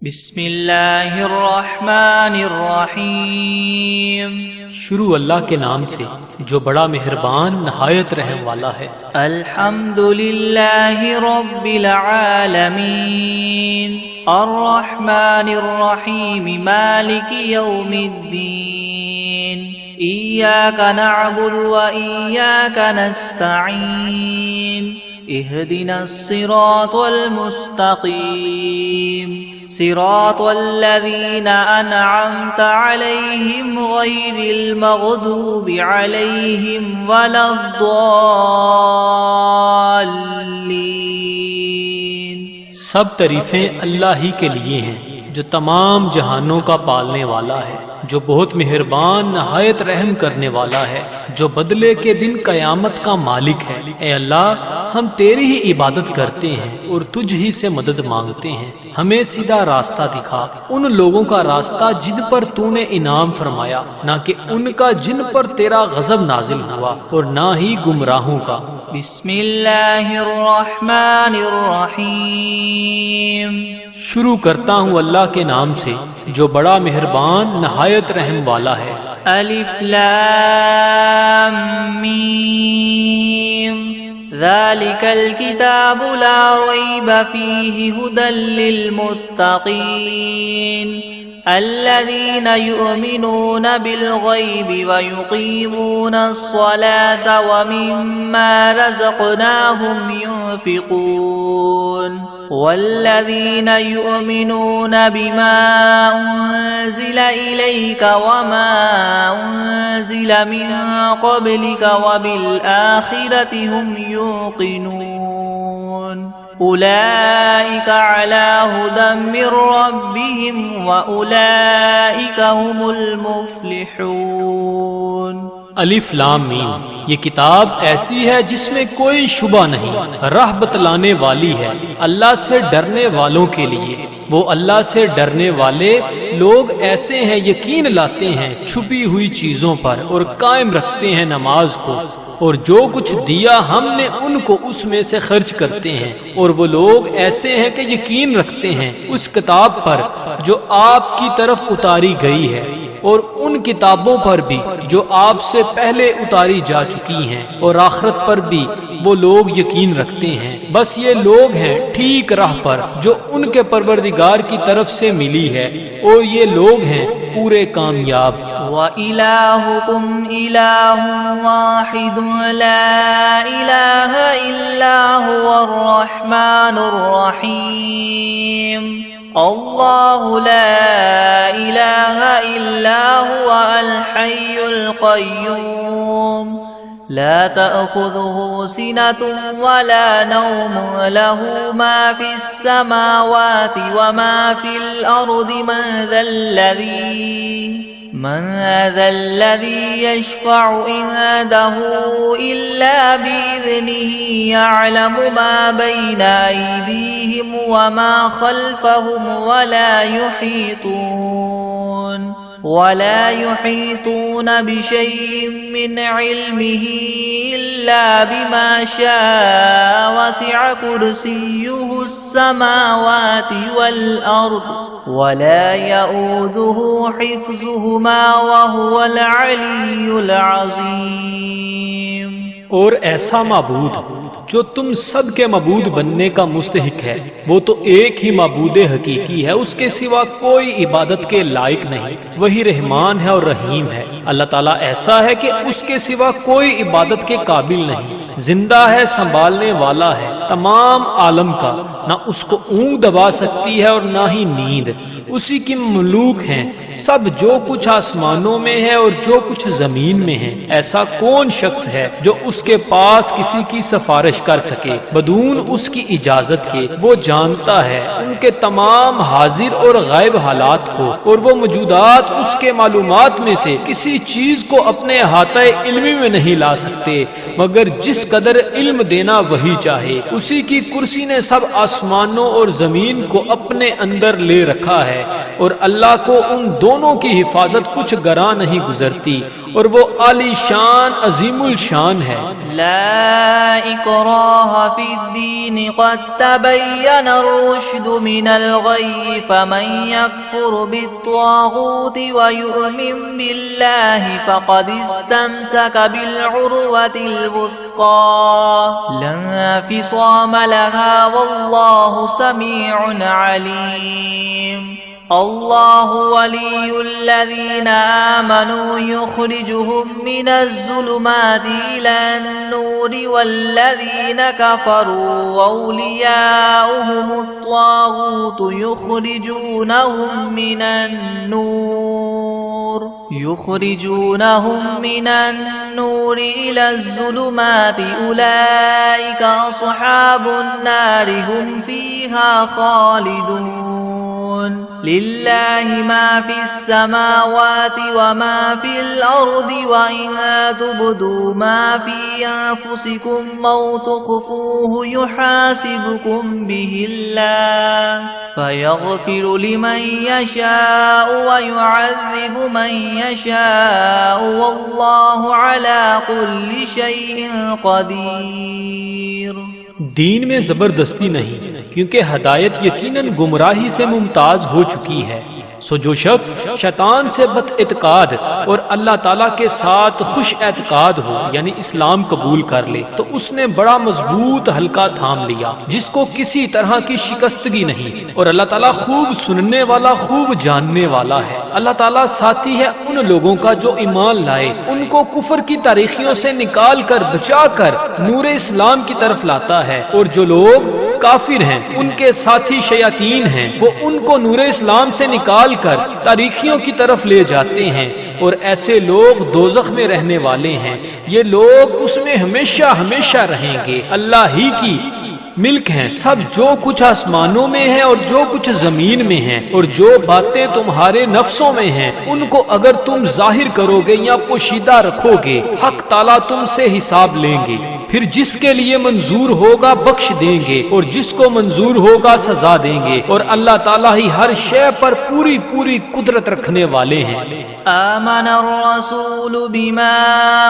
بسم اللہ الرحمن الرحیم۔ شروع اللہ کے نام سے جو بڑا مہربان نہایت رحم والا ہے۔ الحمد للہ رب العالمین الرحمن الرحیم مالک یوم الدین ایاک نعبد و ایاک نستعین اہدنا الصراط المستقیم صراط الذین انعمت علیہم غیر المغضوب علیہم ولا الضالین۔ سب تعریفیں اللہ ہی کے لیے ہیں جو تمام جہانوں کا پالنے والا ہے، جو بہت مہربان نہایت رحم کرنے والا ہے، جو بدلے کے دن قیامت کا مالک ہے۔ اے اللہ، ہم تیری ہی عبادت کرتے ہیں اور تجھ ہی سے مدد مانگتے ہیں۔ ہمیں سیدھا راستہ دکھا، ان لوگوں کا راستہ جن پر تو نے انعام فرمایا، نہ کہ ان کا جن پر تیرا غضب نازل ہوا، اور نہ ہی گمراہوں کا۔ بسم اللہ الرحمن الرحیم۔ شروع کرتا ہوں اللہ کے نام سے جو بڑا مہربان نہایت رحم والا ہے۔ الف لام میم ذالک الکتاب لا ریب فیہ ھدی للمتقین الذین یؤمنون بالغیب ویقیمون الصلاة ومما رزقناہم ينفقون والذین یؤمنون بما انزل الیک وما انزل من قبلک وبالآخرة هم یوقنون اولئک علی ھدی من ربہم واولئک هم المفلحون۔ الف لام میم، یہ کتاب ایسی ہے جس میں کوئی شبہ نہیں، راہ بتلانے والی ہے اللہ سے ڈرنے والوں کے لیے۔ وہ اللہ سے ڈرنے والے لوگ ایسے ہیں یقین لاتے ہیں چھپی ہوئی چیزوں پر اور قائم رکھتے ہیں نماز کو، اور جو کچھ دیا ہم نے ان کو اس میں سے خرچ کرتے ہیں۔ اور وہ لوگ ایسے ہیں کہ یقین رکھتے ہیں اس کتاب پر جو آپ کی طرف اتاری گئی ہے، اور ان کتابوں پر بھی جو آپ سے پہلے اتاری جا چکی ہیں، اور آخرت پر بھی وہ لوگ یقین رکھتے ہیں۔ بس یہ لوگ ہیں ٹھیک راہ پر جو ان کے پروردگار کی طرف سے ملی ہے، اور یہ لوگ ہیں پورے کامیاب۔ وَإِلَٰهُكُمْ إِلَٰهٌ وَاحِدٌ لَا إِلَٰهَ إِلَّا هُوَ الرَّحْمَٰنُ الرَّحِيمُ اللہ لا الہ الا هو الحی القیوم لا تأخذه سنة ولا نوم له ما في السماوات وما في الأرض من ذا الذي يشفع عنده إلا بإذنه يعلم ما بين أيديهم وما خلفهم ولا يحيطون بشيء من علمه إلا بما شاء وسع كرسيه السماوات والأرض ولا يؤوده حفظهما وهو العلي العظيم۔ اور ایسا معبود جو تم سب کے معبود بننے کا مستحق ہے، وہ تو ایک ہی معبود حقیقی ہے، اس کے سوا کوئی عبادت کے لائق نہیں۔ وہی رحمان ہے اور رحیم ہے۔ اللہ تعالیٰ ایسا ہے کہ اس کے سوا کوئی عبادت کے قابل نہیں، زندہ ہے، سنبھالنے والا ہے تمام عالم کا، نہ اس کو اونگ دبا سکتی ہے اور نہ ہی نیند۔ اسی کی مملوک ہیں سب، جو کچھ آسمانوں میں ہے اور جو کچھ زمین میں ہے۔ ایسا کون شخص ہے جو اس کے پاس کسی کی سفارش کر سکے بدون اس کی اجازت کے؟ وہ جانتا ہے ان کے تمام حاضر اور غائب حالات کو، اور وہ موجودات اس کے معلومات میں سے کسی چیز کو اپنے احاطہ علمی میں نہیں لا سکتے مگر جس قدر علم دینا وہی چاہے۔ اسی کی کرسی نے سب آسمانوں اور زمین کو اپنے اندر لے رکھا ہے، اور اللہ کو ان دونوں کی حفاظت کچھ گراں نہیں گزرتی، اور وہ عالی شان عظیم الشان ہے۔ لا اکراہ فی الدین قد تبین الرشد من الغی فمن یکفر بالطاغوت ویؤمن باللہ فقد استمسک بالعروة الوثقى لا انفصام لها واللہ سمیع علیم۔ اللہ ولی الذین آمنوا یخرجهم من الظلمات إلى النور والذین کفروا اولیاؤهم الطاغوت یخرجونهم من النور إلى الظلمات أولئك أصحاب النار هم فيها خالدون۔ للہ ما فی السماوات وما فی الارض وإن تبدوا ما فی انفسکم او تخفوه يحاسبكم به اللہ فیغفر لمن یشاء ویعذب من یشاء واللہ علی کل شیء قدیر۔ دین میں زبردستی نہیں، کیونکہ ہدایت یقیناً گمراہی سے ممتاز ہو چکی ہے۔ سو جو شخص شیطان سے بد اعتقاد اور اللہ تعالیٰ کے ساتھ خوش اعتقاد ہو، یعنی اسلام قبول کر لے، تو اس نے بڑا مضبوط حلقہ تھام لیا جس کو کسی طرح کی شکستگی نہیں، اور اللہ تعالیٰ خوب سننے والا، خوب جاننے والا ہے۔ اللہ تعالیٰ ساتھی ہے ان لوگوں کا جو ایمان لائے، ان کو کفر کی تاریخیوں سے نکال کر بچا کر نور اسلام کی طرف لاتا ہے، اور جو لوگ کافر ہیں ان کے ساتھی شیاطین ہیں، وہ ان کو نور اسلام سے نکال کر تاریخیوں کی طرف لے جاتے ہیں، اور ایسے لوگ دوزخ میں رہنے والے ہیں۔ یہ لوگ اس میں ہمیشہ ہمیشہ رہیں گے۔ اللہ ہی کی ملک ہیں سب، جو کچھ آسمانوں میں ہے اور جو کچھ زمین میں ہے، اور جو باتیں تمہارے نفسوں میں ہیں ان کو اگر تم ظاہر کرو گے یا پوشیدہ رکھو گے، حق تعالیٰ تم سے حساب لیں گے۔ پھر جس کے لیے منظور ہوگا بخش دیں گے، اور جس کو منظور ہوگا سزا دیں گے، اور اللہ تعالیٰ ہی ہر شے پر پوری پوری قدرت رکھنے والے ہیں۔ آمن الرسول بما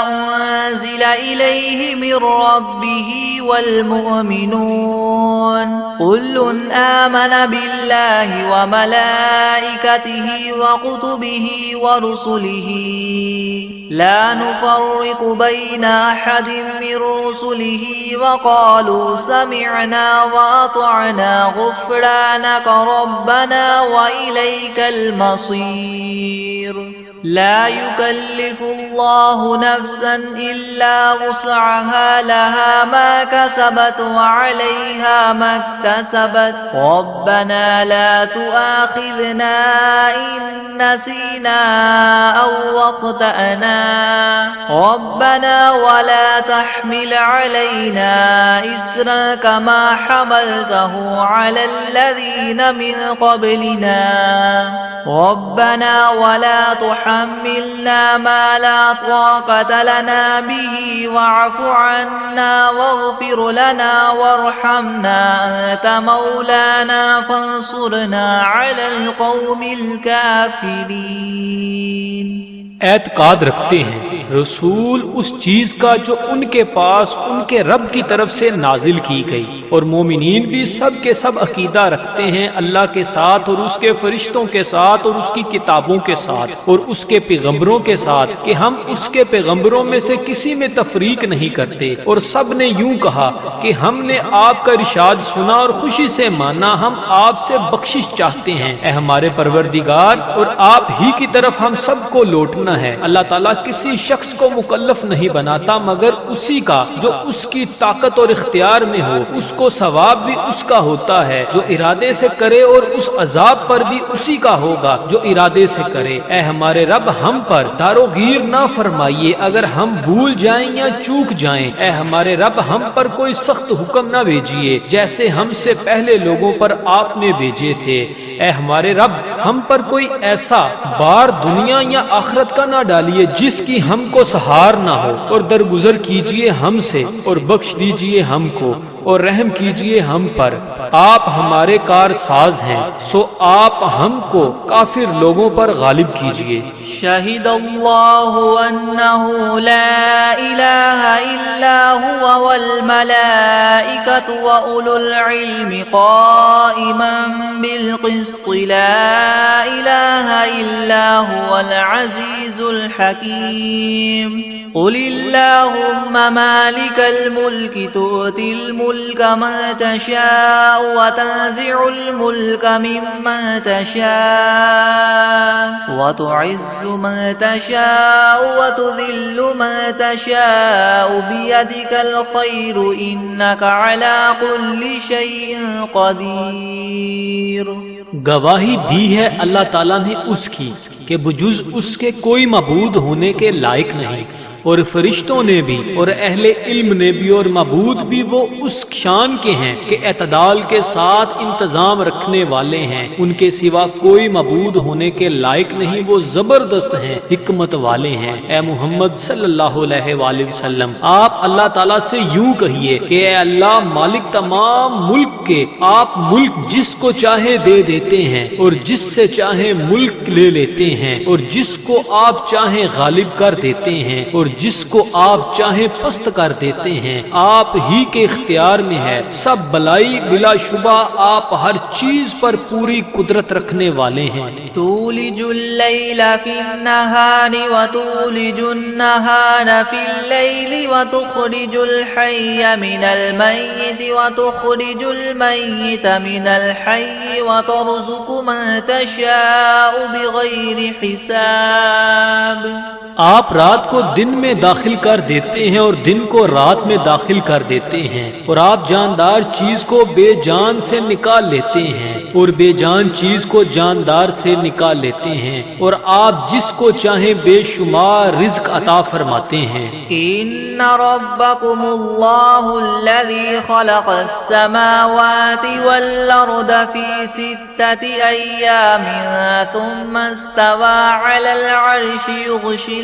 انزل الیہ من ربہ والمؤمنون كل آمن باللہ وملائکتہ وکتبہ ورسلہ لا نفرق بین احد من رسلہ وقالوا سمعنا واطعنا غفرانک ربنا وإلیک المصیر۔ لا يكلف الله نفسا إلا وسعها لها ما كسبت وعليها ما اكتسبت ربنا لا تؤاخذنا إن نسينا أو أخطأنا ربنا ولا تحمل علينا إسرا كما حملته على الذين من قبلنا ربنا ولا تحملنا ما لا طاقة لنا به واعف عنا واغفر لنا وارحمنا أنت مولانا فانصرنا على القوم الكافرين۔ اعتقاد رکھتے ہیں رسول اس چیز کا جو ان کے پاس ان کے رب کی طرف سے نازل کی گئی، اور مومنین بھی سب کے سب عقیدہ رکھتے ہیں اللہ کے ساتھ اور اس کے فرشتوں کے ساتھ اور اس کی کتابوں کے ساتھ اور اس کے پیغمبروں کے ساتھ کہ ہم اس کے پیغمبروں میں سے کسی میں تفریق نہیں کرتے، اور سب نے یوں کہا کہ ہم نے آپ کا ارشاد سنا اور خوشی سے مانا، ہم آپ سے بخشش چاہتے ہیں اے ہمارے پروردگار، اور آپ ہی کی طرف ہم سب کو لوٹنا ہے۔ اللہ تعالیٰ کسی شخص کو مکلف نہیں بناتا مگر اسی کا جو اس کی طاقت اور اختیار میں ہو، اس کو ثواب بھی اس کا ہوتا ہے جو ارادے سے کرے، اور اس عذاب پر بھی اسی کا ہوگا جو ارادے سے کرے۔ اے ہمارے رب ہم پر داروگیر نہ فرمائیے اگر ہم بھول جائیں یا چوک جائیں، اے ہمارے رب ہم پر کوئی سخت حکم نہ بھیجیے جیسے ہم سے پہلے لوگوں پر آپ نے بھیجے تھے۔ اے ہمارے رب ہم پر کوئی ایسا بار دنیا یا آخرت کا نہ ڈالیے جس کی ہم کو سہار نہ ہو، اور درگزر کیجیے ہم سے اور بخش دیجیے ہم کو، اور رحم کیجئے ہم پر، آپ ہمارے کار ساز ہیں، سو آپ ہم کو کافر لوگوں پر غالب کیجئے۔ شہد اللہ انہ لا الہ الا ہوا والملائکۃ واولو العلم قائما بالقسط لا الہ الا ہوا العزیز الحکیم۔ قل اللہم مالک الملک تؤتی الملک من تشاء وتنزع الملک ممن تشاء وتعز من تشاء وتذل من تشاء بيدك الخير إنك على كل شيء قدير۔ گواہی دی ہے اللہ تعالیٰ نے اس کی کہ بجز اس کے کوئی معبود ہونے کے لائق نہیں، اور فرشتوں نے بھی اور اہل علم نے بھی اور معبود بھی وہ اس شان کے ہیں کہ اعتدال کے ساتھ انتظام رکھنے والے ہیں، ان کے سوا کوئی معبود ہونے کے لائق نہیں، وہ زبردست ہیں، حکمت والے ہیں۔ اے محمد صلی اللہ علیہ وآلہ وسلم، آپ اللہ تعالیٰ سے یوں کہیے کہ اے اللہ مالک تمام ملک کے، آپ ملک جس کو چاہے دے دیتے ہیں اور جس سے چاہے ملک لے لیتے ہیں، اور جس کو آپ چاہیں غالب کر دیتے ہیں اور جس کو آپ چاہیں پست کر دیتے ہیں، آپ ہی کے اختیار میں ہے سب بلائی، بلا شبہ آپ ہر چیز پر پوری قدرت رکھنے والے ہیں۔ تولج اللیل فی النہار وتولج النہار فی اللیل وتخرج الحی من المیت وتخرج المیت من الحی وترزق من تشاء بغیر حساب۔ آپ رات کو دن میں داخل کر دیتے ہیں اور دن کو رات میں داخل کر دیتے ہیں، اور آپ جاندار چیز کو بے جان سے نکال لیتے ہیں اور بے جان چیز کو جاندار سے نکال لیتے ہیں، اور آپ جس کو چاہیں بے شمار رزق عطا فرماتے ہیں۔ ان ربکم اللہ الذی خلق السماوات والارض فی 6 ایام ثم استوى على العرش يغشي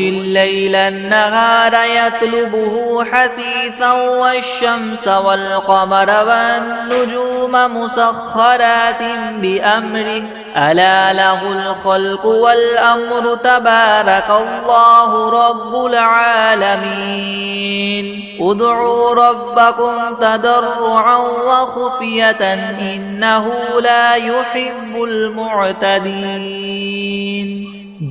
الليل النهار يطلبه حثيثا والشمس والقمر والنجوم مسخرات بأمره ألا له الخلق والأمر تبارك الله رب العالمين ادعوا ربكم تضرعا وخفية إنه لا يحب المعتدين۔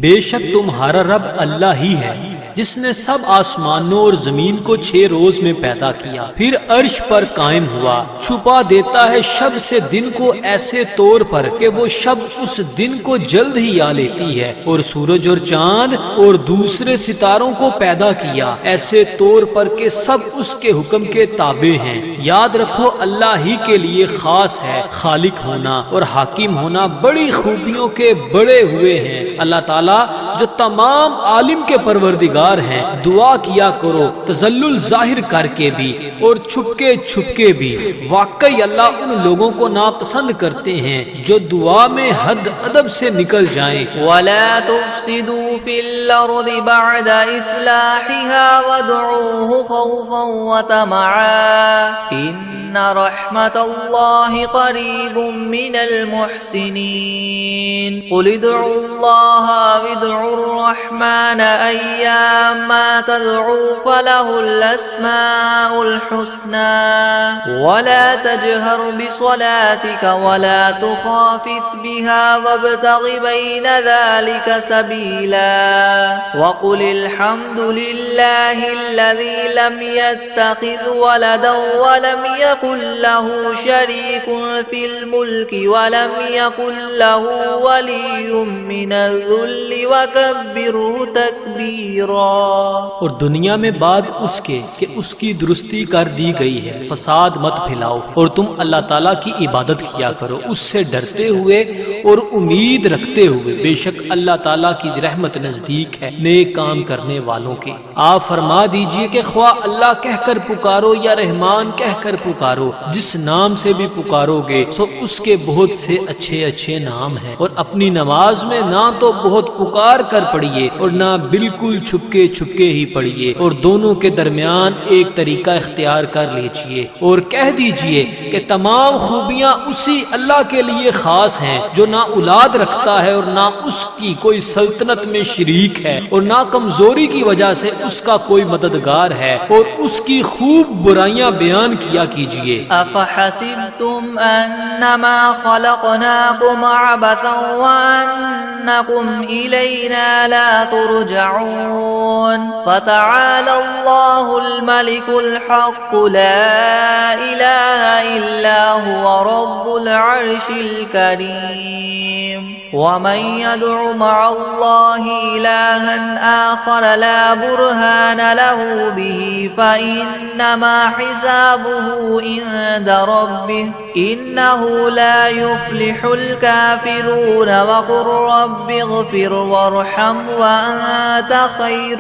بے شک تمہارا رب اللہ ہی ہے جس نے سب آسمانوں اور زمین کو 6 روز میں پیدا کیا، پھر عرش پر قائم ہوا، چھپا دیتا ہے شب سے دن کو ایسے طور پر کہ وہ شب اس دن کو جلد ہی آ لیتی ہے، اور سورج اور چاند اور دوسرے ستاروں کو پیدا کیا ایسے طور پر کہ سب اس کے حکم کے تابع ہیں۔ یاد رکھو اللہ ہی کے لیے خاص ہے خالق ہونا اور حاکم ہونا، بڑی خوبیوں کے بڑے ہوئے ہیں اللہ تعالیٰ جو تمام عالم کے پروردگار ہیں۔ دعا کیا کرو تذلل ظاہر کر کے بھی اور چھپکے چھپکے بھی، واقعی اللہ ان لوگوں کو ناپسند کرتے ہیں جو دعا میں حد ادب سے نکل جائیں۔ وَلَا تُفْسِدُوا فِي الْأَرْضِ بَعْدَ إِصْلَاحِهَا وَادْعُوهُ خَوْفًا وَطَمَعًا إِنَّ رَحْمَتَ اللَّهِ قَرِيبٌ مِّنَ الْمُحْسِنِينَ قُلِ ادْعُوا اللَّهَ وَادْعُوا الرَّحْمَنَ أَيَّمَّا تَدْعُوا فَلَهُ الْأَسْمَاءُ الْحُسْنَى وَلَا تَجْهَرْ بِصَلَاتِكَ وَلَا تُخَافِتْ بِهَا وَابْتَغِ بَيْنَ ذَلِكَ سَبِيلًا وَقُلِ الْحَمْدُ لِلَّهِ الَّذِي لَمْ يَتَّخِذْ وَلَدًا وَلَمْ يَكُنْ لَهُ شَرِيكٌ فِي الْمُلْكِ وَلَمْ يَكُنْ لَهُ وَلِيٌّ مِّنَ الذُّلِّ وَكَبِّرْهُ تَكْبِيرًا۔ اور دنیا میں بعد اس کے کہ اس کی درستی کر دی گئی ہے فساد مت پھیلاؤ، اور تم اللہ تعالیٰ کی عبادت کیا کرو اس سے ڈرتے ہوئے اور امید رکھتے ہوئے، بے شک اللہ تعالیٰ کی رحمت نزدیک ہے نیک کام کرنے والوں کے۔ آپ فرما دیجئے کہ خواہ اللہ کہہ کر پکارو یا رحمان کہہ کر پکارو، جس نام سے بھی پکارو گے سو اس کے بہت سے اچھے اچھے نام ہیں، اور اپنی نماز میں نہ تو بہت پکار کر پڑھیے اور نہ بالکل چھپکے چھپکے ہی پڑھیے، اور دونوں کے درمیان ایک طریقہ اختیار کر لیجئے اور کہہ دیجئے کہ تمام خوبیاں اسی اللہ کے لیے خاص ہیں جو نہ اولاد رکھتا ہے اور نہ اس کی کوئی سلطنت میں شریک ہے اور نہ کمزوری کی وجہ سے اس کا کوئی مددگار ہے، اور اس کی خوب برائیاں بیان کیا کیجئے۔ أفحسبتم أنما خلقناكم عبثا وأنكم إلينا لا ترجعون فتعالى الله الملك الحق لا إله إلا هو رب العرش الكريم ومن يدع مع الله إلها آخر لا برهان له به فإنما حسابه عند ربه إنه لا يفلح الكافرون وقل رب اغفر وارحم وأنت خير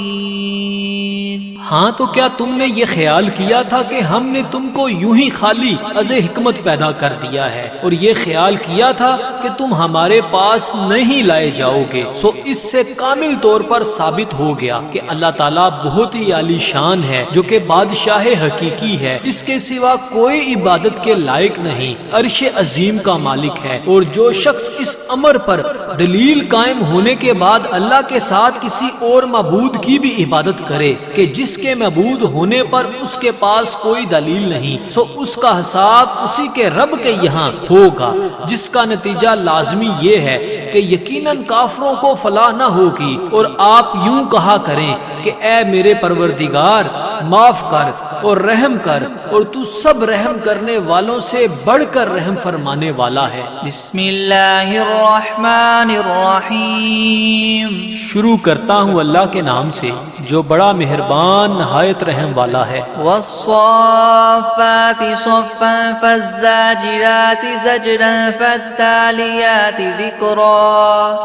الراحمين۔ ہاں تو کیا تم نے یہ خیال کیا تھا کہ ہم نے تم کو یوں ہی خالی از حکمت پیدا کر دیا ہے اور یہ خیال کیا تھا کہ تم ہمارے پاس نہیں لائے جاؤ گے؟ سو اس سے کامل طور پر ثابت ہو گیا کہ اللہ تعالیٰ بہت ہی عالی شان ہے، جو کہ بادشاہ حقیقی ہے، اس کے سوا کوئی عبادت کے لائق نہیں، عرش عظیم کا مالک ہے۔ اور جو شخص اس امر پر دلیل قائم ہونے کے بعد اللہ کے ساتھ کسی اور معبود کی بھی عبادت کرے کہ جس کے معبود ہونے پر اس کے پاس کوئی دلیل نہیں، سو اس کا حساب اسی کے رب کے یہاں ہوگا، جس کا نتیجہ لازمی یہ ہے کہ یقیناً کافروں کو فلاح نہ ہوگی۔ اور آپ یوں کہا کریں کہ اے میرے پروردگار معاف کر اور رحم کر، اور تو سب رحم کرنے والوں سے بڑھ کر رحم فرمانے والا ہے۔ بسم اللہ الرحمن الرحیم۔ شروع کرتا ہوں اللہ کے نام سے جو بڑا مہربان نہایت رحم والا ہے۔ والصافات صفا فالزاجرات زجرا فالتاليات ذكرا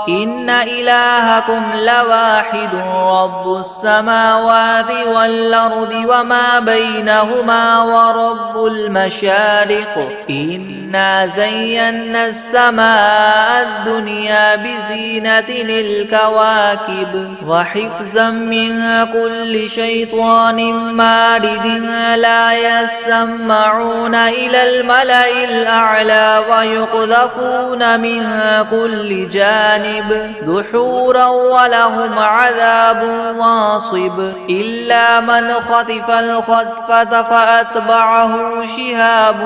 إن إلهكم لواحد رب السماوات والأرض وما بينهما ورب المشارق إنا زينا السماء الدنيا بزينة الكواكب وحفظا من كل شيطان مارد لا يسمعون إلى الملأ الأعلى ويقذفون من كل جانب دحورا ولهم عذاب واصب إلا من خطف الخطفة فأتبعه شهاب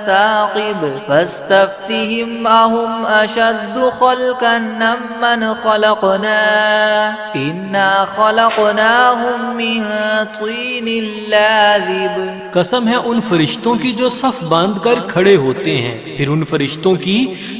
ثاقب فاستفتهم أهم أشد خلقا ممن خلقنا إنا خلقناهم من طين لازب۔ قسم ہے ان فرشتوں کی جو صف باندھ کر کھڑے ہوتے ہیں، پھر ان فرشتوں کی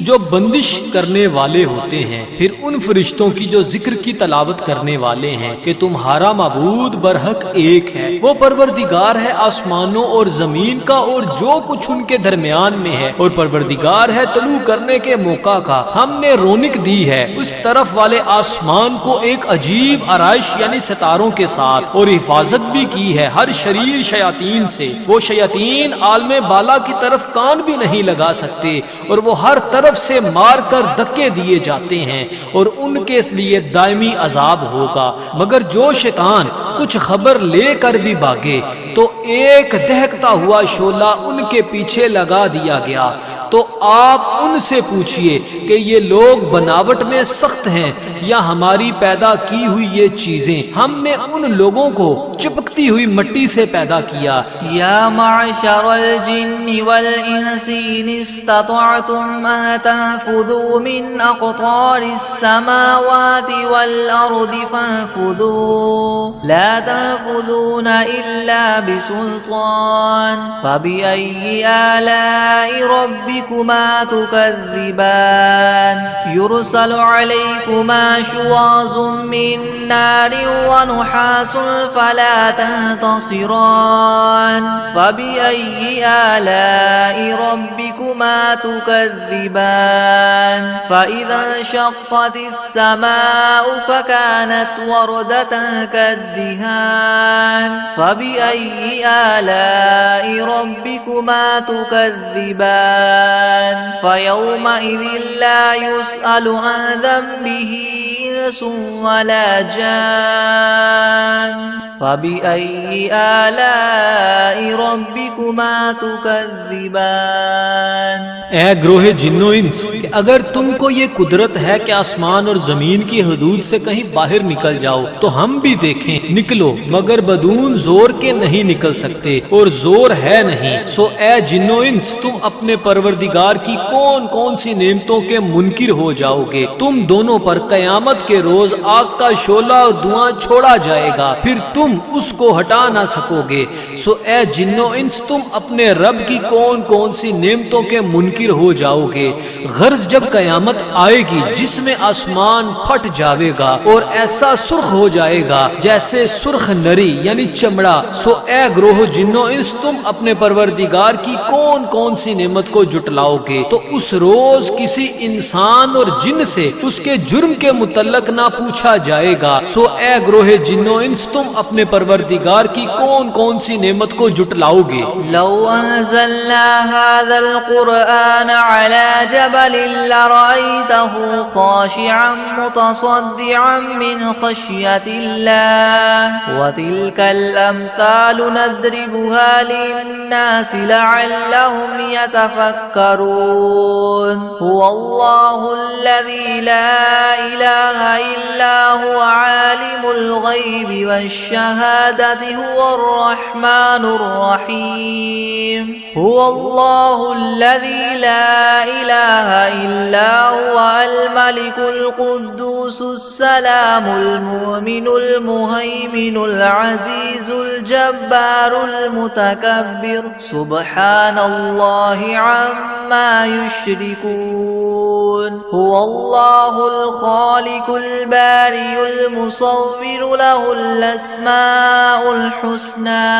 جو بندش کرنے والے ہوتے ہیں، پھر ان فرشتوں کی جو ذکر کی تلاوت کرنے والے ہیں کہ تمہارا معبود برحق ایک ہے، وہ پروردگار ہے آسمانوں اور زمین کا اور جو کچھ ان کے درمیان میں ہے، اور پروردگار ہے طلوع کرنے کے موقع کا۔ ہم نے رونق دی ہے اس طرف والے آسمان کو ایک عجیب آرائش یعنی ستاروں کے ساتھ، اور حفاظت بھی کی ہے ہر شریر شیاطین سے۔ وہ شیاطین عالم بالا کی طرف کان بھی نہیں لگا سکتے اور وہ ہر طرف سے مار کر دھکے دیے جاتے ہیں، اور ان کے لیے دائمی عذاب ہوگا۔ مگر جو شیطان کچھ خبر لے کر بھی بھاگے تو ایک دہکتا ہوا شعلہ ان کے پیچھے لگا دیا گیا۔ تو آپ ان سے پوچھئے کہ یہ لوگ بناوٹ میں سخت ہیں یا ہماری پیدا کی ہوئی یہ چیزیں؟ ہم نے ان لوگوں کو چپکتی ہوئی مٹی سے پیدا کیا۔ یا معشر الجن والانس ان استطعتم ان تنفذوا من اقطار السماوات والارض فانفذوا لا تنفذون الا بسلطان فبأي آلاء ربكما تكذبان يرسل عليكما شواظ من نار ونحاس فلا تنتصران فبأي آلاء ربكما تكذبان فإذا انشقت السماء فكانت وردة كالدهان فبأي آلاء ربكما تكذبان فيومئذ لا يسأل عن ذنبه إنس ولا جان فبأي آلاء ربكما تكذبان۔ اے گروہ جن و انس، کہ اگر تم کو یہ قدرت ہے کہ آسمان اور زمین کی حدود سے کہیں باہر نکل جاؤ تو ہم بھی دیکھیں، نکلو، مگر بدون زور کے نہیں نکل سکتے اور زور ہے نہیں۔ سو اے جن و انس، تم اپنے پروردگار کی کون کون سی نعمتوں کے منکر ہو جاؤ گے؟ تم دونوں پر قیامت کے روز آگ کا شعلہ اور دھواں چھوڑا جائے گا، پھر تم اس کو ہٹا نہ سکو گے۔ سو اے جن و انس، تم اپنے رب کی کون کون سی نعمتوں کے منکر ہو جاؤ گے؟ غرض جب قیامت آئے گی جس میں آسمان پھٹ جاوے گا اور ایسا سرخ ہو جائے گا جیسے سرخ نری یعنی چمڑا، سو اے گروہ جن و انس، تم اپنے پروردگار کی کون کون سی نعمت کو جٹلاؤ گے؟ تو اس روز کسی انسان اور جن سے اس کے جرم کے متعلق نہ پوچھا جائے گا۔ سو اے گروہ جن و انس، تم اپنے پروردگار کی کون کون سی نعمت کو جٹلاؤ گے؟ لو انزلنا هذا القرآن على جبل لرأيته خاشعا متصدعا من خشية الله وتلك الأمثال نضربها للناس لعلهم يتفكرون هو الله الذي لا إله إلا هو عالم الغيب والشهادة هو الرحمن الرحيم هو الله الذي لا إله إلا هو الملك القدوس السلام المؤمن المهيمن العزيز الجبار المتكبر سبحان الله عما يشركون هو الله الخالق البارئ المصور له الأسماء الحسنى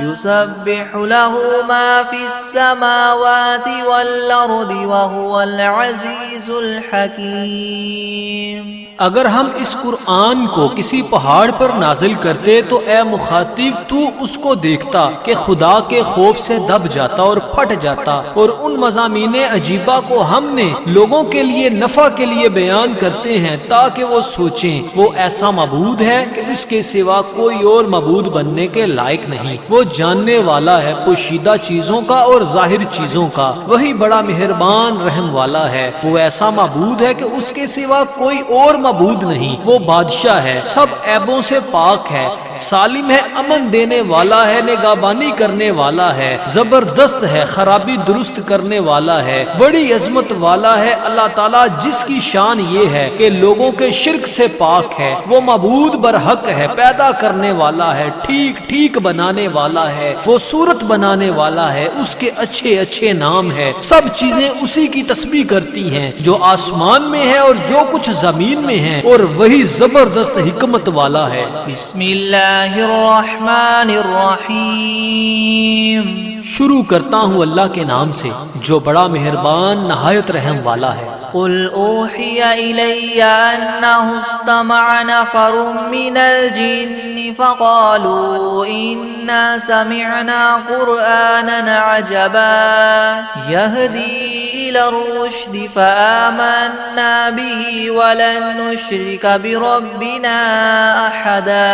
يسبح له ما في السماوات والأرض وهو العزيز الحكيم۔ اگر ہم اس قرآن کو کسی پہاڑ پر نازل کرتے تو اے مخاطب تو اس کو دیکھتا کہ خدا کے خوف سے دب جاتا اور پھٹ جاتا، اور ان مضامین عجیبہ کو ہم نے لوگوں کے لیے نفع کے لیے بیان کرتے ہیں تاکہ وہ سوچیں۔ وہ ایسا معبود ہے کہ اس کے سوا کوئی اور معبود بننے کے لائق نہیں۔ وہ جاننے والا ہے پوشیدہ چیزوں کا اور ظاہر چیزوں کا، وہی بڑا مہربان رحم والا ہے۔ وہ ایسا معبود ہے کہ اس کے سوا کوئی اور معبود نہیں۔ وہ بادشاہ ہے، سب عیبوں سے پاک ہے، سالم ہے، امن دینے والا ہے، نگہبانی کرنے والا ہے، زبردست ہے، خرابی درست کرنے والا ہے، بڑی عظمت والا ہے اللہ تعالیٰ، جس کی شان یہ ہے کہ لوگوں کے شرک سے پاک ہے۔ وہ معبود برحق ہے، پیدا کرنے والا ہے، ٹھیک ٹھیک بنانے والا ہے، وہ صورت بنانے والا ہے، اس کے اچھے اچھے نام ہے۔ سب چیزیں اسی کی تسبیح کرتی ہیں، جو آسمان میں ہے اور جو کچھ زمین میں ہے، اور وہی زبردست حکمت والا ہے۔ بسم اللہ الرحمن الرحیم۔ شروع کرتا ہوں اللہ کے نام سے جو بڑا مہربان نہایت رحم والا ہے۔ قل اوحی الی انہ استمع نفر من الجن فقالوا انا سمعنا قرآنا عجبا یہدی الى الرشد فآمنا به ولن نشرک بربنا احدا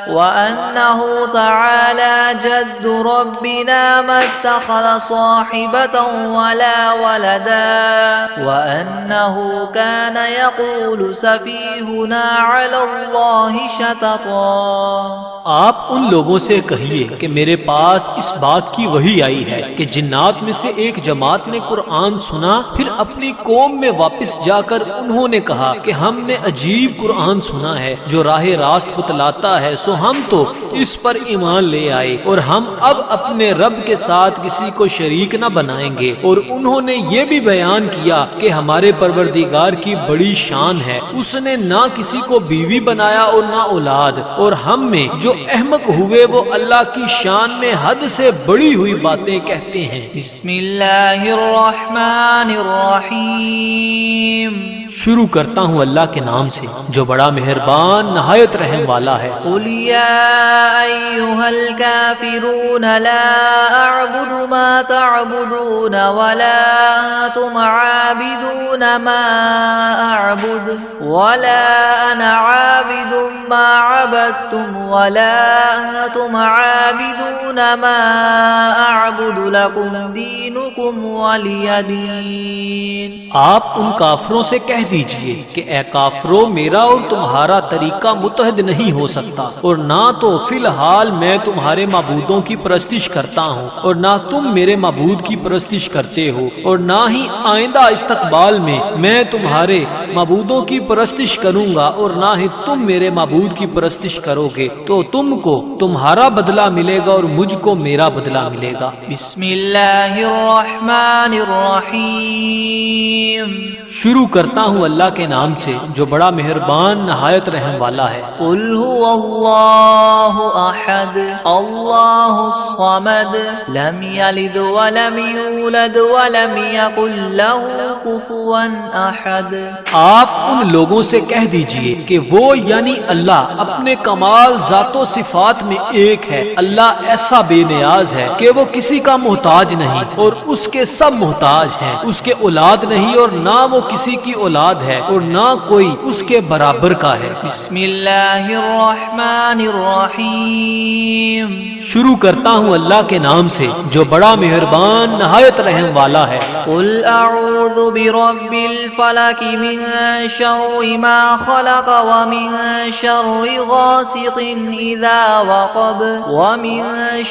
وانہ تعالی جد ربنا ما اتخذ صاحبة ولا ولدا وأنه كان يقول سفيهنا على الله شططا۔ آپ ان لوگوں سے کہیے کہ میرے پاس اس بات کی وحی آئی ہے کہ جنات میں سے ایک جماعت نے قرآن سنا، پھر اپنی قوم میں واپس جا کر انہوں نے کہا کہ ہم نے عجیب قرآن سنا ہے جو راہ راست بتلاتا ہے، سو ہم تو اس پر ایمان لے آئے اور ہم اب اپنے رب کے ساتھ کسی کو شریک نہ بنائیں گے۔ اور انہوں نے یہ بھی بیان کیا کہ ہمارے پروردگار کی بڑی شان ہے، اس نے نہ کسی کو بیوی بنایا اور نہ اولاد، اور ہم میں جو احمق ہوئے وہ اللہ کی شان میں حد سے بڑی ہوئی باتیں کہتے ہیں۔ بسم اللہ الرحمن الرحیم۔ شروع کرتا ہوں اللہ کے نام سے جو بڑا مہربان نہایت رحم والا ہے۔ قل یا ایھا الکافرون لا اعبد ما تعبدون ولا انتم عابدون ما اعبد ولا انا عابد ما عبدتم ولا انتم عابدون ما اعبد لكم دینکم ولی دین۔ آپ ان کافروں سے کہہ دیجئے کہ اے کافرو میرا اور تمہارا طریقہ متحد نہیں ہو سکتا، اور نہ تو فی الحال میں تمہارے معبودوں کی پرستش کرتا ہوں اور نہ تم میرے معبود کی پرستش کرتے ہو، اور نہ ہی آئندہ استقبال میں تمہارے معبودوں کی پرستش کروں گا اور نہ ہی تم میرے معبود کی پرستش کرو گے، تو تم کو تمہارا بدلہ ملے گا اور مجھ کو میرا بدلہ ملے گا۔ بسم اللہ الرحمن الرحیم۔ شروع کرتا ہوں اللہ کے نام سے جو بڑا مہربان نہایت رحم والا ہے۔ قل هو اللہ احد اللہ الصمد لم یلد ولم یولد ولم یکن له کفوا احد۔ آپ ان لوگوں سے کہہ دیجئے کہ وہ یعنی اللہ اپنے کمال ذات و صفات میں ایک ہے، اللہ ایسا بے نیاز ہے کہ وہ کسی کا محتاج نہیں اور اس کے سب محتاج ہیں، اس کے اولاد نہیں اور نہ وہ کسی کی اولاد ہے اور نہ کوئی اس کے برابر کا ہے۔ بسم اللہ الرحمن الرحیم۔ شروع کرتا ہوں اللہ کے نام سے جو بڑا مہربان نہایت رحم والا ہے۔ قل اعوذ برب الفلق من شر ما خلق ومن شر غاسق اذا وقب ومن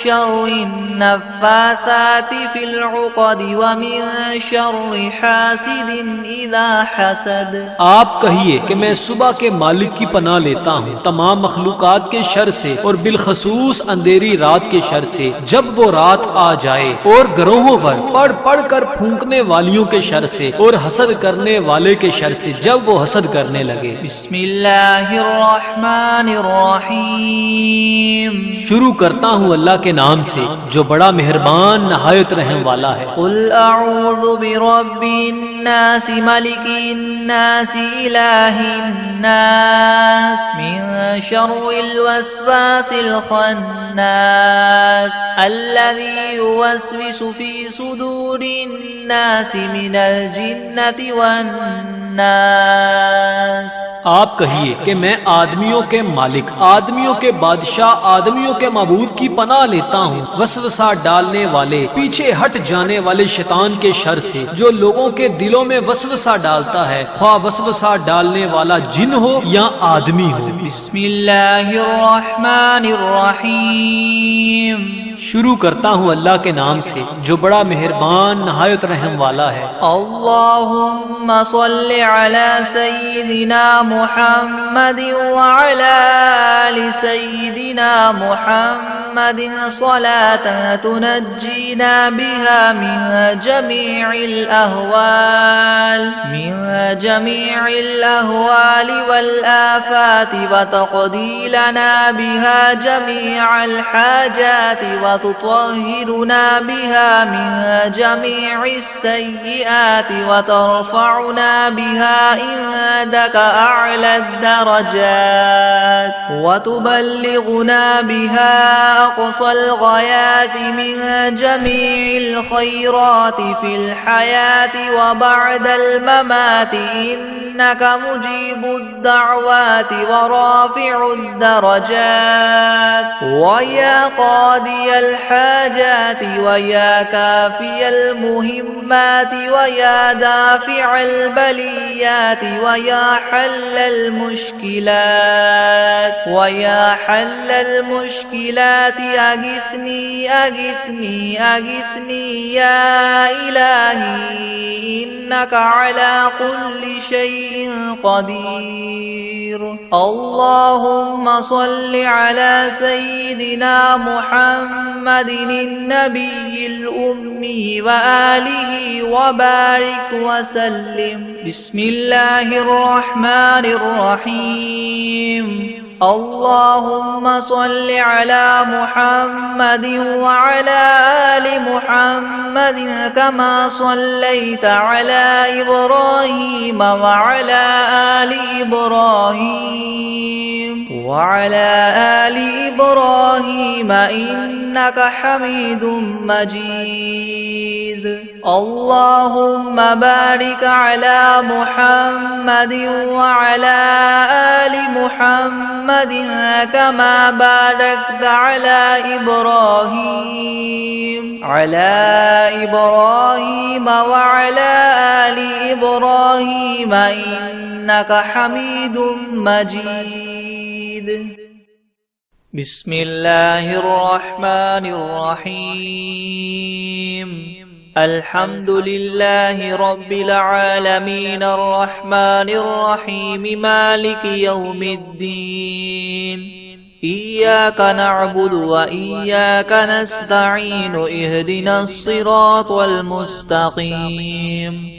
شر النفاثات في العقد ومن شر حاسد اذا حسد۔ آپ کہیے کہ میں صبح کے مالک کی پناہ لیتا ہوں تمام مخلوقات کے شر سے اور بالخصوص اندھیری رات کے شر سے جب وہ رات آ جائے، اور گروہوں پر پڑھ پڑھ کر پھونکنے والیوں کے شر سے اور حسد کرنے والے کے شر سے جب وہ حسد کرنے لگے۔ بسم اللہ الرحمن الرحیم۔ شروع کرتا ہوں اللہ کے نام سے جو بڑا مہربان نہایت رحم والا ہے۔ قل اعوذ برب الناس ملک الناس الہ الناس من شر الوسواس الخناس الذي يوسوس في صدور الناس من الجنة والناس۔ آپ کہیے کہ میں آدمیوں کے مالک، آدمیوں کے بادشاہ، آدمیوں کے معبود کی پناہ لیتا ہوں وسوسہ ڈالنے والے، پیچھے ہٹ جانے والے شیطان کے شر سے جو لوگوں کے دلوں میں وسوسہ ڈالتا ہے، خواہ وسوسہ ڈالنے والا جن ہو یا آدمی ہو۔ بسم اللہ الرحمن الرحیم۔ شروع کرتا ہوں اللہ کے نام سے جو بڑا مہربان نہایت رحم والا ہے۔ اللہم صل علی سیدنا محمد وعلی آل سیدنا محمد صلاة تنجینا بها من جمیع الأهوال والآفات وتقضی لنا بها جمیع الحاجات وتطهرنا بها من جميع السيئات وترفعنا بها عندك أعلى الدرجات وتبلغنا بها أقصى الغايات من جميع الخيرات في الحياة وبعد الممات إنك مجيب الدعوات ورافع الدرجات ويا قاضي الحاجات ويا كافي المهمات ويا دافع البليات ويا حل المشكلات أغثني يا إلهي إنك على كل شيء قدير اللهم صل على سيدنا محمد النبي الأمي وآله وبارك وسلم بسم الله الرحمن الرحيم اللهم صل على محمد وعلى آل محمد كما صليت على إبراهيم وعلى آل إبراهيم إنك حميد مجيد. اللهم بارك على محمد وعلى آل محمد كما باركت على إبراهيم وعلى آل إبراهيم إنك حميد مجيد. بسم الله الرحمن الرحيم. الحمد لله رب العالمين الرحمن الرحيم مالك يوم الدين. إياك نعبد وإياك نستعين اهدنا الصراط المستقيم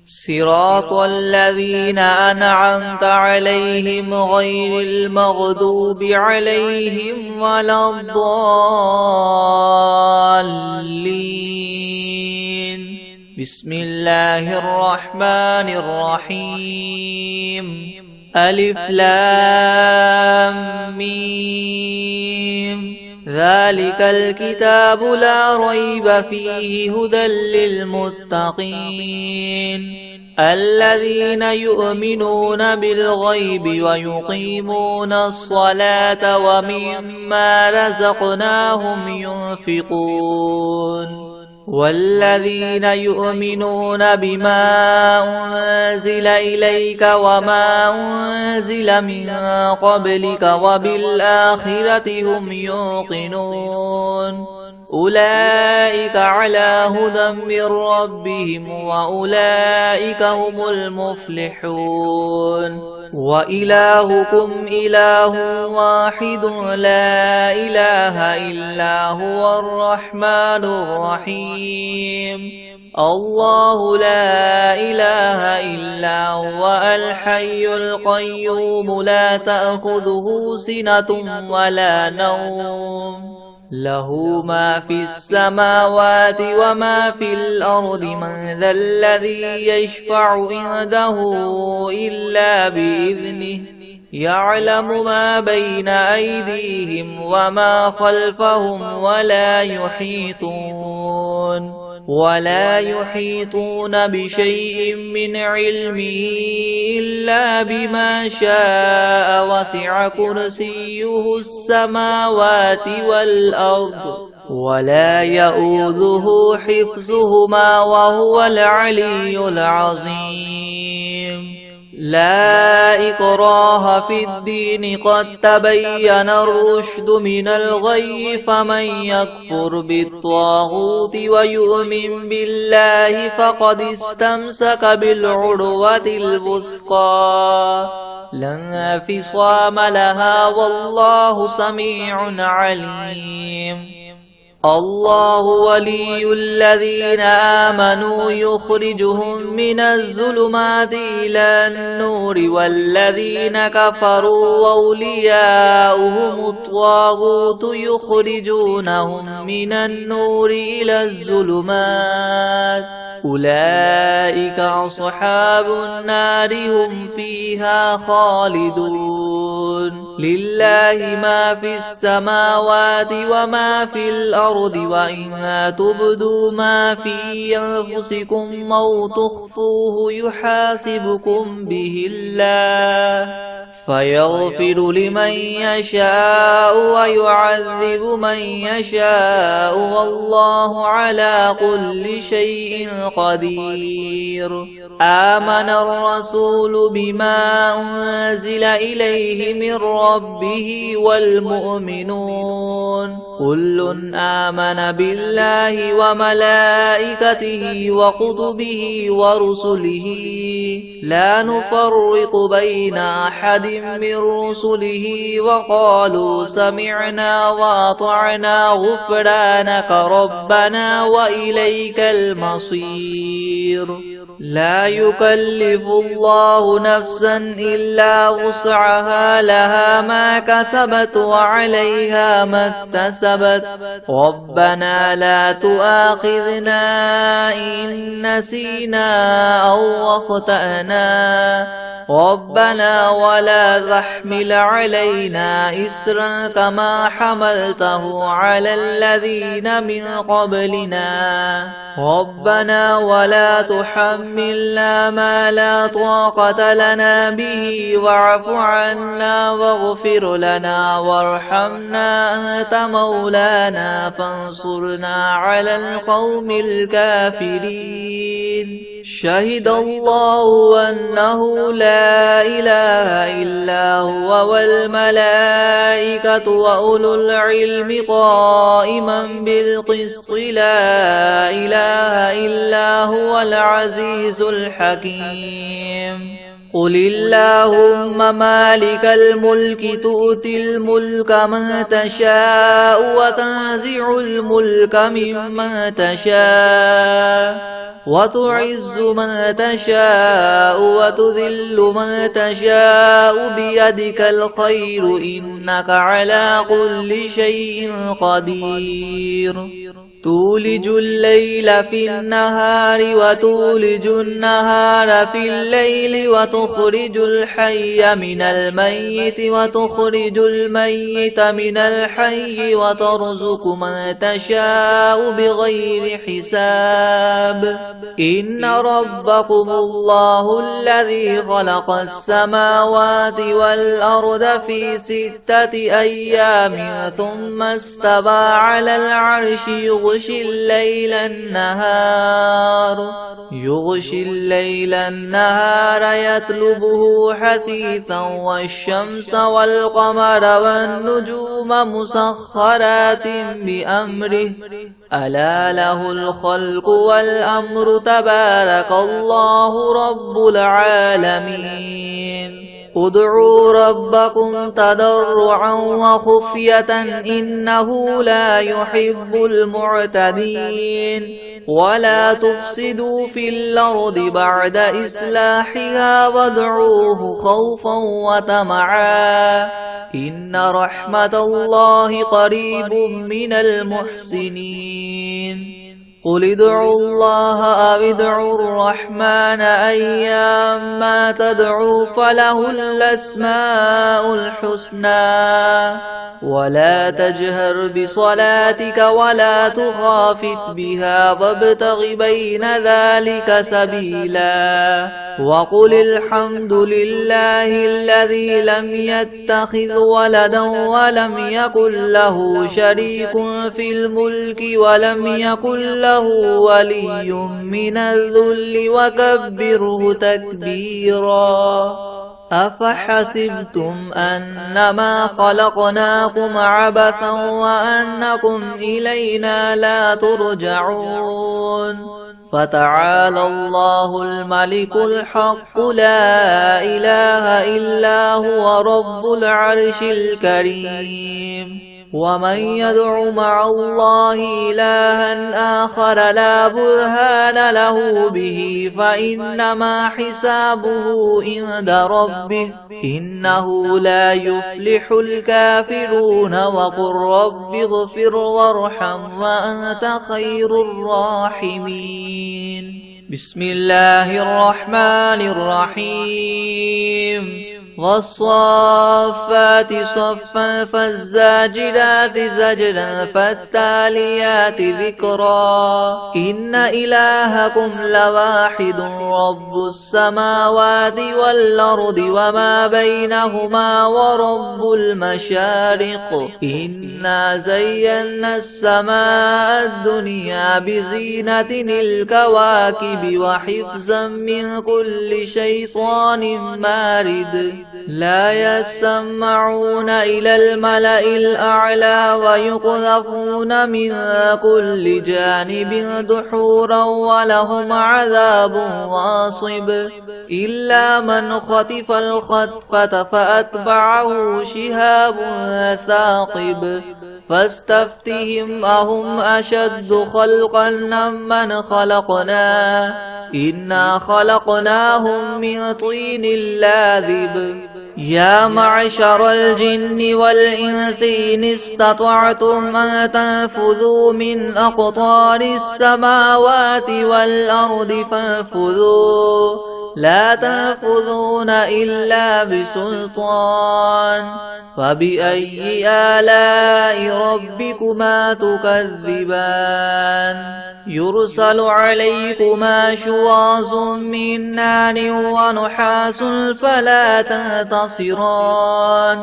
صراط الذين أنعمت عليهم غير المغضوب عليهم ولا الضالين. بسم الله الرحمن الرحيم. ألف لام ميم. ذلك الكتاب لا ريب فيه هدى للمتقين الذين يؤمنون بالغيب ويقيمون الصلاة ومما رزقناهم ينفقون والذين يؤمنون بما أنزل إليك وما أنزل من قبلك وبالآخرة هم يوقنون أولئك على هدى من ربهم وأولئك هم المفلحون. وإلهكم إله واحد لا إله إلا هو الرحمن الرحيم. الله لا إله إلا هو الحي القيوم لا تأخذه سنة ولا نوم له ما في السماوات وما في الأرض من ذا الذي يشفع عنده إلا بإذنه يعلم ما بين أيديهم وما خلفهم ولا يحيطون بشيء من علمه إلا بما شاء وسع كرسيه السماوات والأرض ولا يؤوده حفظهما وهو العلي العظيم. لا إكراه في الدين قد تبين الرشد من الغي فمن يكفر بالطاغوت ويؤمن بالله فقد استمسك بالعروة الوثقى لا انفصام لها والله سميع عليم. الله ولي الذين آمنوا يخرجهم من الظلمات إلى النور والذين كفروا أولياؤهم الطاغوت يخرجونهم من النور إلى الظلمات أولئك أصحاب النار هم فيها خالدون. لله ما في السماوات وما في الأرض وإن تبدوا ما في أنفسكم أو تخفوه يحاسبكم به الله فيغفر لمن يشاء ويعذب من يشاء والله على كل شيء قدير. آمن الرسول بما أنزل إليه من ربه والمؤمنون كل آمن بالله وملائكته وكتبه ورسله لا نفرق بين أحد من رسله وقالوا سمعنا وأطعنا غفرانك ربنا وإليك المصير. لا يكلف الله نفسا إلا وسعها لها ما كسبت وعليها ما اكتسبت ربنا لا تؤاخذنا إن نسينا أو أخطأنا ربنا ولا تحمل علينا إسرا كما حملته على الذين من قبلنا ربنا ولا تحملنا ما لا طاقة لنا به واعف عنا واغفر لنا وارحمنا أنت مولانا فانصرنا على القوم الكافرين شهد الله أنه لا إله إلا هو والملائكة وأولو العلم قائما بالقسط لا إله إلا هو العزيز الحكيم قل اللهم مالك الملك تؤتي الملك من تشاء وتنزع الملك ممن تشاء وتعز من تشاء وتذل من تشاء بيدك الخير إنك على كل شيء قدير تولج الليل في النهار وتولج النهار في الليل وتخرج الحي من الميت وتخرج الميت من الحي وترزق من تشاء بغير حساب إن ربكم الله الذي خلق السماوات والأرض في 6 أيام ثم استوى على العرش يغشي الليل النهار يطلبه حثيثا والشمس والقمر والنجوم مسخرات بأمره ألا له الخلق والأمر تبارك الله رب العالمين ادعوا ربكم تضرعا وخفية إنه لا يحب المعتدين ولا تفسدوا في الأرض بعد إصلاحها وادعوه خوفا وطمعا إن رحمة الله قريب من المحسنين قل ادعوا الله أو ادعوا الرحمن أيما تدعوا فله الأسماء الحسنى ولا تجهر بصلاتك ولا تخافت بها وابتغ بين ذلك سبيلا وقل الحمد لله الذي لم يتخذ ولدا ولم يكن له شريك في الملك ولم يكن له ولي من الذل وكبره تكبيرا أفحسبتم أنما خلقناكم عبثا وأنكم إلينا لا ترجعون فتعالى الله الملك الحق لا إله إلا هو رب العرش الكريم ومن يدع مع الله إلها آخر لا برهان له به فإنما حسابه عند ربه إنه لا يفلح الكافرون وقل رب اغفر وارحم وأنت خير الراحمين بسم الله الرحمن الرحيم والصافات صفا فالزاجرات زجرا فالتاليات ذكرا إن إلهكم لواحد رب السماوات والأرض وما بينهما ورب المشارق إنا زينا السماء الدنيا بزينة الكواكب وحفظا من كل شيطان مارد لا يسمعون إلى الملأ الأعلى ويقذفون من كل جانب دحورا ولهم عذاب واصب إلا من خطف الخطفة فأتبعه شهاب ثاقب فاستفتهم أهم أشد خلقا ممن خلقنا إنا خلقناهم من طين لاذب يا معشر الجن والإنس إن استطعتم أن تنفذوا من أقطار السماوات والأرض فانفذوا لا تنفذون إلا بسلطان فبأي آلاء ربكما تكذبان يرسل عليكما شواظ من نار ونحاس فلا تنتصران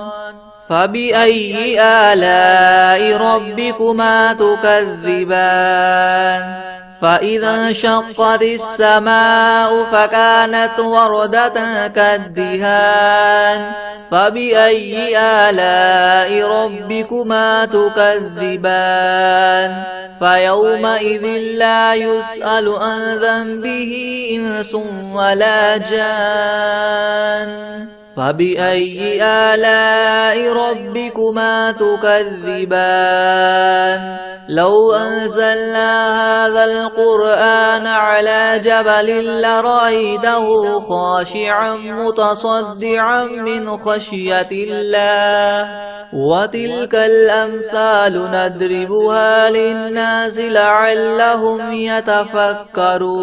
فبأي آلاء ربكما تكذبان فإذا انشقت السماء فكانت وردة كالدهان فبأي آلاء ربكما تكذبان فيومئذ لا يسأل عن ذنبه إنس ولا جان فبأي آلاء ربكما تكذبان لو أنزلنا هذا القرآن على جبل لرأيته خاشعا متصدعا من خشية الله وتلك الأمثال نضربها للناس لعلهم يتفكرون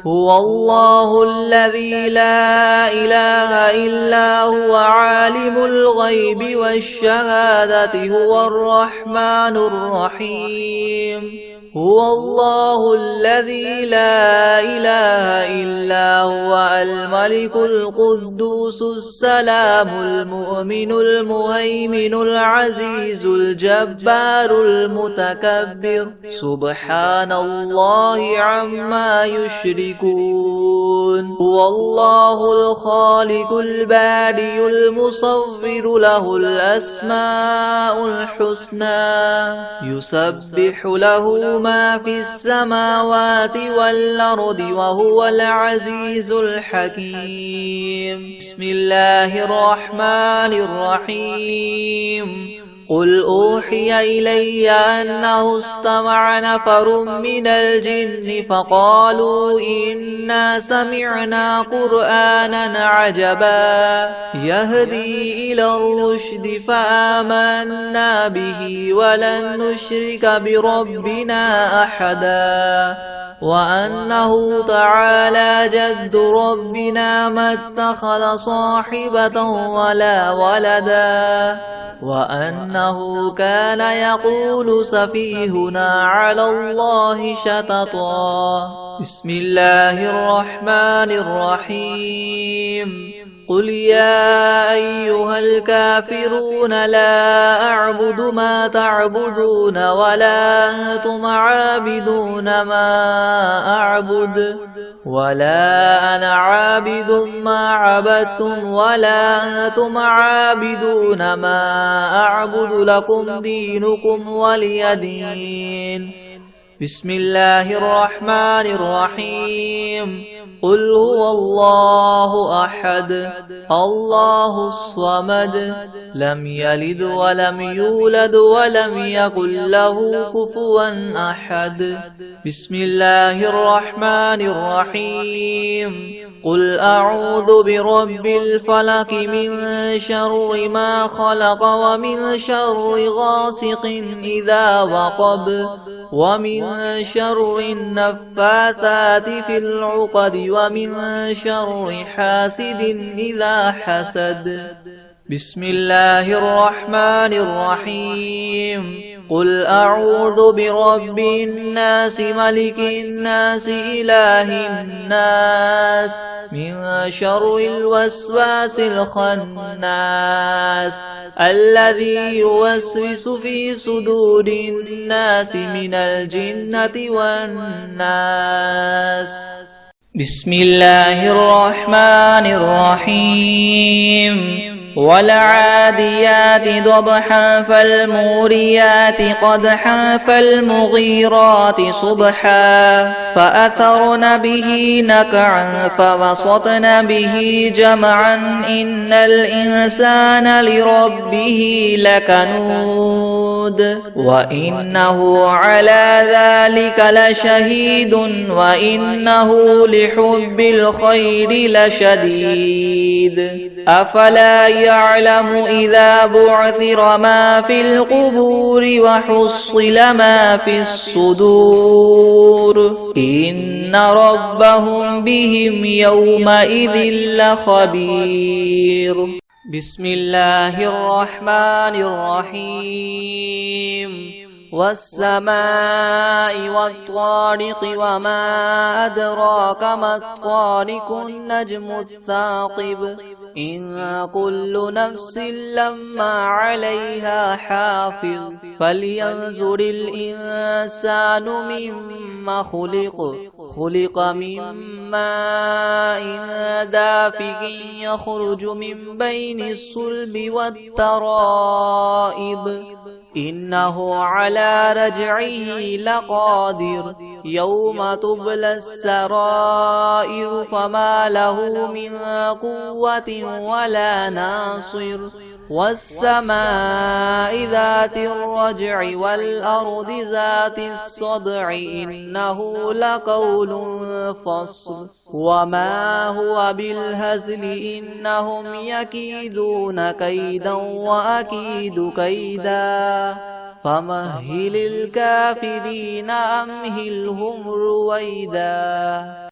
هو الله الذي لا إله إلا هو عالم الغيب والشهادة هو الرحمن الرحيم هو الله الذي لا إله إلا هو الملك القدوس السلام المؤمن المهيمن العزيز الجبار المتكبر سبحان الله عما يشركون هو الله الخالق البارئ المصور له الأسماء الحسنى يسبح له ما في السماوات والأرض وهو العزيز الحكيم بسم الله الرحمن الرحيم قل أوحي إلي أنه استمع نفر من الجن فقالوا إنا سمعنا قرآنا عجبا يهدي إلى الرشد فآمنا به ولن نشرك بربنا أحدا وأنه تعالى جد ربنا ما اتخذ صاحبة ولا ولدا وأنه كان يقول سفيهنا على الله شططا بسم الله الرحمن الرحيم قل يا أيها الكافرون لا أعبد ما تعبدون ولا أنتم عابدون ما أعبد ولا أنا عابد ما عبدتم ولا أنتم عابدون ما أعبد لكم دينكم ولي دين بسم الله الرحمن الرحيم قل هو الله أحد الله الصمد لم يلد ولم يولد ولم يكن له كفوا أحد بسم الله الرحمن الرحيم قل أعوذ برب الفلق من شر ما خلق ومن شر غاسق إذا وقب ومن شر النفاثات في العقد ومن شر حاسد إذا حسد بسم الله الرحمن الرحيم قل أعوذ برب الناس ملك الناس إله الناس من شر الوسواس الخناس الذي يوسوس في صدور الناس من الجنة والناس بسم الله الرحمن الرحيم والعاديات ضبحا فالموريات قدحا فالمغيرات صبحا فأثرن به نقعا فوسطن به جمعا إن الإنسان لربه لكنود وإنه على ذلك لشهيد وإنه لحب الخير لشديد أفلا يعلم إذا بعثر ما في القبور وحصل ما في الصدور إن ربهم بهم يومئذ لخبير. بسم الله الرحمن الرحيم. والسماء والطارق وما أدراك ما الطارق النجم الثاقب إن كل نفس لما عليها حافظ فلينظر الإنسان مما خلق من ماء دافق يخرج من بين الصلب والترائب إنه على رجعه لقادر يوم تبلى السرائر فما له من قوة ولا ناصر والسماء ذات الرجع والأرض ذات الصدع إنه لقول فصل وما هو بالهزل إنهم يكيدون كيدا وأكيد كيدا فمهل الكافرين أمهلهم رويدا.